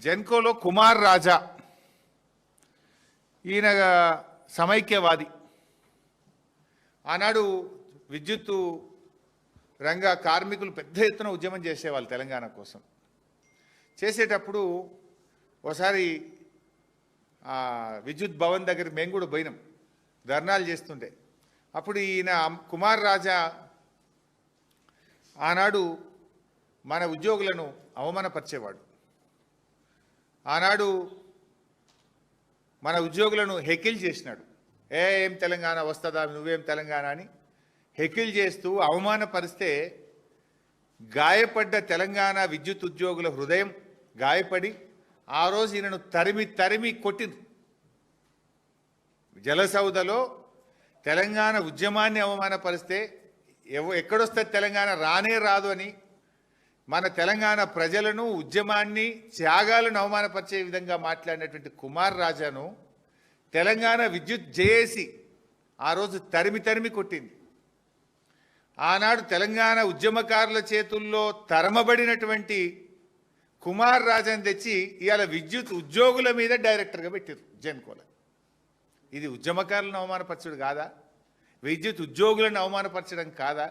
జెన్కోలో కుమార్ రాజా ఈయన సమైక్యవాది. ఆనాడు విద్యుత్తు రంగ కార్మికులు పెద్ద ఎత్తున ఉద్యమం చేసేవాళ్ళు తెలంగాణ కోసం. చేసేటప్పుడు ఒకసారి విద్యుత్ భవన్ దగ్గర మేము కూడా పోయినాం, ధర్నాలు చేస్తుండే. అప్పుడు ఈయన కుమార్ రాజా ఆనాడు మన ఉద్యోగులను అవమానపరిచేవాడు. ఆనాడు మన ఉద్యోగులను హెకిల్ చేసినాడు. ఏం తెలంగాణ వస్తుందా, నువ్వేం తెలంగాణ అని హెకిల్ చేస్తూ అవమానపరిస్తే గాయపడ్డ తెలంగాణ విద్యుత్ ఉద్యోగుల హృదయం గాయపడి ఆ రోజు ఈయనను తరిమి తరిమి కొట్టింది. జలసౌదలో తెలంగాణ ఉద్యమాన్ని అవమానపరిస్తే ఎక్కడొస్తే తెలంగాణ రానే రాదు అని మన తెలంగాణ ప్రజలను ఉద్యమాన్ని త్యాగాలను అవమానపరిచే విధంగా మాట్లాడినటువంటి కుమార్ రాజాను తెలంగాణ విద్యుత్ జేఏసీ ఆ రోజు తరిమి తరిమి కొట్టింది. ఆనాడు తెలంగాణ ఉద్యమకారుల చేతుల్లో తరమబడినటువంటి కుమార్ రాజాను తెచ్చి ఇవాళ విద్యుత్ ఉద్యోగుల మీద డైరెక్టర్గా పెట్టారు జెన్కోలో. ఇది ఉద్యమకారులను అవమానపరచడం కాదా? విద్యుత్ ఉద్యోగులను అవమానపరచడం కాదా?